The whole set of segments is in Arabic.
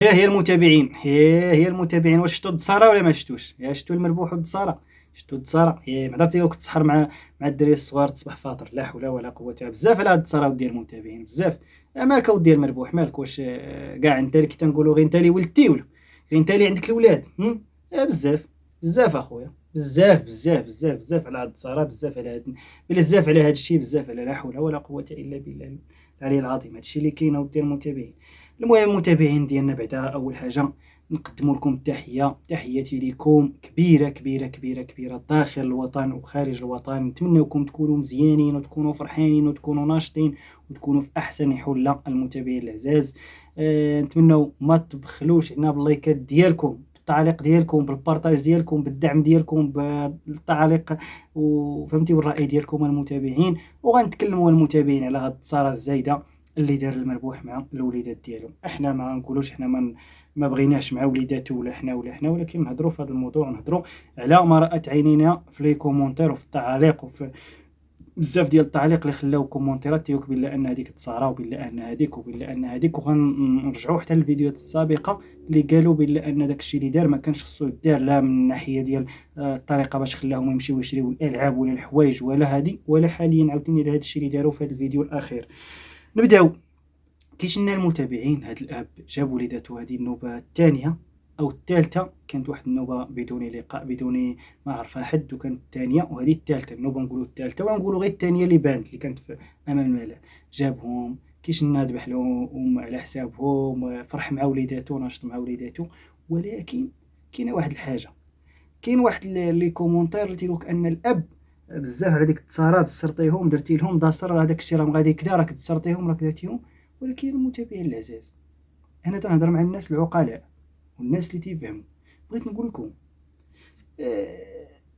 هي المتابعين، هي المتابعين. واش شفتوا الدصارى ولا ما شفتوش؟ شفتوا المربوح والدصارى؟ شفتوا الدصارى؟ ما درتي كتسحر مع الدراري الصغار تصبح فاطر، لا حول ولا قوه. بزاف على هاد الدصارى وديال المتابعين بزاف. مالك اودي المربوح؟ مالك؟ واش كاع انت اللي كي تنقولوا غير انت اللي ولدتي ولا غير انت اللي عندك الاولاد؟ بزاف بزاف اخويا، بزاف بزاف بزاف بزاف على هاد الدصارى، بزاف على هاد، بزاف على هاد الشيء، بزاف على لا حول ولا قوه الا بالله العلي العظيم. هادشي اللي كاين اودي المتابعين. المهم المتابعين ديالنا، بعدا اول حاجه نقدم لكم التحيه، تحياتي لكم كبيره كبيره كبيره كبيره داخل الوطن وخارج الوطن. نتمنىكم تكونوا مزيانين وتكونوا فرحانين وتكونوا ناشطين وتكونوا في احسن حله. المتابعين العزاز، نتمنى ما تبخلوش علينا باللايكات ديالكم، بالتعليق ديالكم، بالبارطاج ديالكم، بالدعم ديالكم، بالتعليق وفهمتي والراي ديالكم المتابعين. وغنتكلموا المتابعين على هاد الثاره الزايده اللي دار المربوح مع الوليدات ديالو. احنا ما نقولوش احنا ما بغيناش مع وليداتو ولا حنا، ولكن نهضروا في هذا الموضوع ونهضروا على ما رأت عينينا في لي كومونتير وفي التعاليق وفي بزاف ديال التعاليق اللي خلاو كومونتيرات ديالك بلا ان هذيك تصارى وبلا ان هذيك وبلا ان هذيك. وغنرجعوا حتى للفيديوهات السابقه اللي قالوا بلا ان داك الشيء اللي دار ما كانش خصو يدار، لا من الناحيه ديال الطريقه باش خلاهم يمشيو يشريو الالعاب ولا الحوايج ولا هذه، ولا حاليا عاوتاني هذا الشيء اللي داروا في هذا الفيديو الاخير. نبداو. كيشنا المتابعين، هاد الاب جاب وليداته هذه النوبه الثانيه او الثالثه. كانت واحد النوبه بدون لقاء، بدون ما عرفها حد، وكانت الثانيه وهذه الثالثه. النوبه نقولوا الثالثه ونقولوا غير الثانيه اللي بانت اللي كانت امام الملأ. جابهم كيشنا ذبح لهم على حسابهم، فرح مع وليداته، ناشط مع وليداته. ولكن كاينه واحد الحاجه، كاين واحد لي كومونتير اللي تيقولك ان الاب بزاف على ديك التصارات سرطيهم، درتي لهم داسر هذاك الشيء راه غادي كدا، راك تسرطيهم راك درتيهم. ولكن المتابعين العزاز، انا تنهضر مع الناس العقلاء والناس اللي تيفهموا. بغيت نقول لكم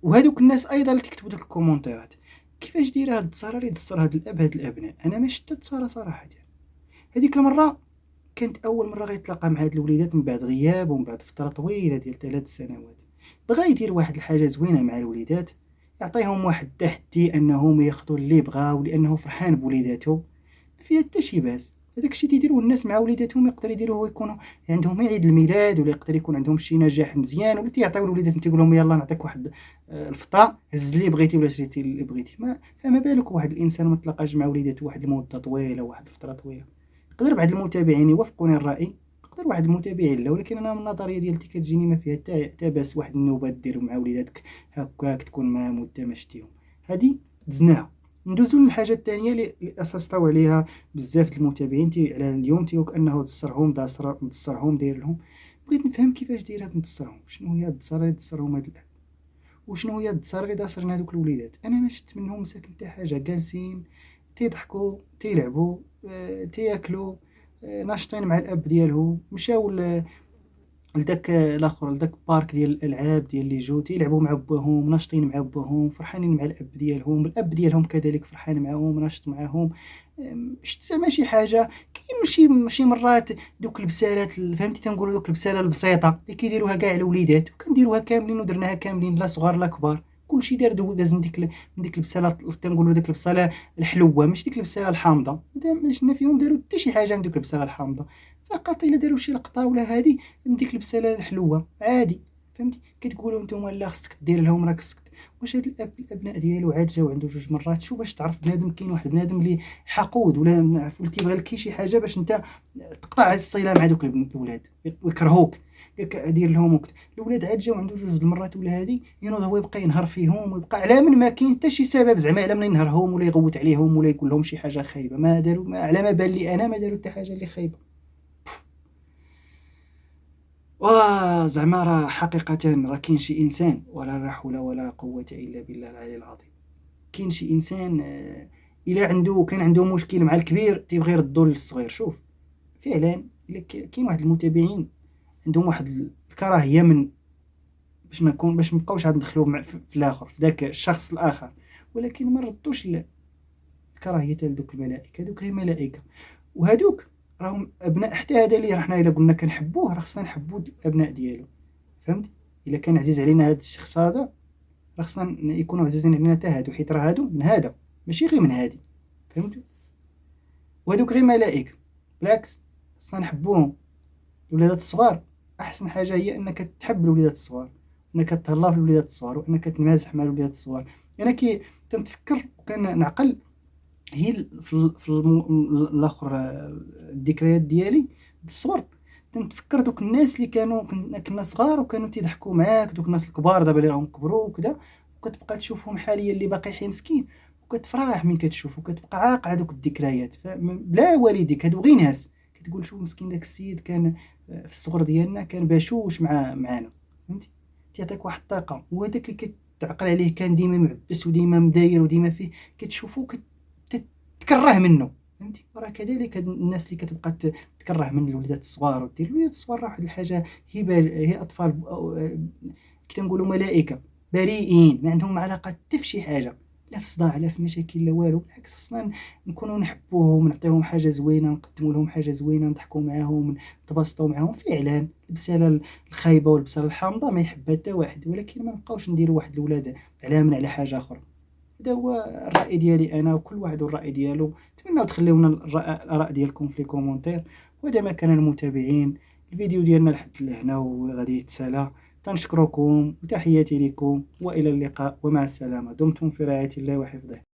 وهذوك الناس ايضا اللي تكتبوا ديك الكومونتيرات، كيفاش دايره هاد التصاره اللي دسر هاد الاب هاد الابناء؟ انا ما شفت التصاره صراحه. هذيك المره كانت اول مره غيتلاقى مع هاد الوليدات من بعد غياب ومن بعد فتره طويله ديال 3 سنوات. بغا يدير واحد الحاجه زوينه مع الوليدات، يعطيهم واحد التحدي انهم ياخذوا اللي بغاو لانه فرحان بوليداته، ما فيها حتى شي باس. هذاك الشيء تيديروه الناس مع وليداتهم يقدر يديروه يكونوا عندهم عيد الميلاد، ولا يقدر يكون عندهم شي نجاح مزيان، ولا تيعطيو لوليداتهم تيقول لهم يلا نعطيك واحد الفطره، هز اللي بغيتي ولا شريتي اللي بغيتي. ما فما بالك واحد الانسان ما تلاقاش مع وليداته واحد المده طويله، واحد الفتره طويله. يقدر بعض المتابعين يوافقوني الراي، يقدر واحد المتابعين لا، ولكن انا من النظريه ديالتي كتجيني ما فيها حتى باس واحد النوبه ديرو مع وليداتك هكاك، تكون مع مده ما شتيهم. هذه دزناها. ندوزو للحاجه الثانيه اللي اسستو عليها بزاف المتابعين على اليوم، تيقولك انه دسرهم داير لهم. بغيت نفهم كيفاش داير هاد ندسرهم، شنو هي الدساره اللي دسرهم هاد الاب، وشنو هي الدساره اللي داسرين هادوك الوليدات. انا ما شفت منهم مساكن حتى حاجه، جالسين تيضحكوا تيلعبوا تياكلوا، ناشطين مع الاب ديالهم. مشاو لداك الاخر، لداك بارك ديال الالعاب ديال لي جو، تيلعبوا مع باهم، ناشطين مع باهم، فرحانين مع الاب ديالهم، الاب ديالهم كذلك فرحان معاهم، ناشط معاهم. شفت زعما شي حاجه. كاين شي مرات دوك البسالات فهمتي تنقولوا دوك البساله البسيطه اللي كيديروها كاع الوليدات، وكنديروها كاملين ودرناها كاملين، لا صغار لا كبار، كلشي داز من ديك البساله، تنقولوا ديك البساله الحلوه، ماشي ديك البساله الحامضه. ما شفنا فيهم داروا حتى شي حاجه من ديك البساله الحامضه. فقط الا داروا شي لقطه ولا هادي من ديك البساله الحلوه عادي. فهمتي كتقولوا نتوما لا خصك دير لهم، راك خصك. واش هاد الابناء ديالو عاد جاو عنده 2 مرات؟ شو باش تعرف بنادم، كاين واحد بنادم اللي حقود ولا تيبغي لك شي حاجه باش انت تقطع الصله مع دوك الاولاد ويكرهوك. ياك دير لهم وقت. الاولاد عاد جاو عنده 2 المرات ولا هادي، ينوض هو يبقى ينهر فيهم ويبقى على من ما كاين حتى شي سبب، زعما على من ينهرهم ولا يغوت عليهم ولا يقول لهم شي حاجه خايبه. ما داروا، ما على ما بان لي انا ما داروا حتى حاجه اللي خايبه. وزعما راه حقيقة راه كاين شي إنسان، ولا لا حول ولا قوة إلا بالله العلي العظيم. كاين شي إنسان إلا كان عنده مشكل مع الكبير تيبغي يردو للصغير. شوف فعلا إلا كاين واحد المتابعين عندهم واحد الكراهية من باش مبقاوش عاد ندخلو في الآخر، في داك الشخص الآخر، ولكن ما ردوش الكراهية تاع دوك الملائكة. دوك غير ملائكة، وهادوك راهم ابناء. حتى هذا اللي حنا الا قلنا كنحبوه راه خصنا نحبوا الابناء ديالو. فهمت؟ الا كان عزيز علينا هذا الشخص هذا راه خصنا يكونوا عزيزين علينا حتى هادو، حيت راه هادو من هذا ماشي غير من هادي. فهمتوا؟ وهادوك غير ملائكه، بالعكس خصنا نحبوهم. الوليدات الصغار احسن حاجه هي انك تحب الوليدات الصغار، انك تهلا في الوليدات الصغار، وانك تمازح مع الوليدات الصغار. انا كي تنتفكر وكان نعقل، هي الاخر الذكريات ديالي الصغر، تنتفكر دوك الناس اللي كنا صغار وكانوا تيضحكوا معاك، دوك الناس الكبار دابا اللي راهم كبروا وكذا، وكتبقى تشوفهم حاليا اللي باقي حي مسكين، وكتفرح من كتشوف، وكتبقى عاق على دوك الذكريات بلا والديك هادو غير ناس، كتقول شوف مسكين داك السيد كان في الصغر ديالنا كان بشوش معانا، فهمتي؟ تيعطيك واحد الطاقه، وهذاك اللي كتعقل عليه كان ديما معبس وديما مداير وديما فيه، كتشوفو تكره منه، فهمتي؟ وراه كذلك هاد الناس اللي كتبقى تكره من الوليدات الصغار، ودير الوليدات الصغار راه واحد الحاجه هبه، هي اطفال كي تنقولوا ملائكه بريئين، ما عندهم علاقه حتى في شي حاجه، لا في صداع لا في مشاكل لا والو، بالعكس خصنا نكونوا نحبوهم، نعطيهم حاجه زوينه، نقدموا لهم حاجه زوينه، نضحكوا معاهم، نتبسطوا معاهم. فعلا البساله الخايبه والبساله الحامضه ما يحبها حتى واحد، ولكن ما نبقاوش نديروا واحد الولاد علامه على حاجه اخرى. هذا هو الرأي ديالي أنا، وكل واحد والرأي ديالو. نتمنىو تخليونا الآراء ديالكم في لي كومونتير. وهذا ما كان المتابعين، الفيديو ديالنا لحد لهنا وغادي يتسالى. تنشكركم وتحياتي لكم، وإلى اللقاء ومع السلامة. دمتم في رعاية الله وحفظه.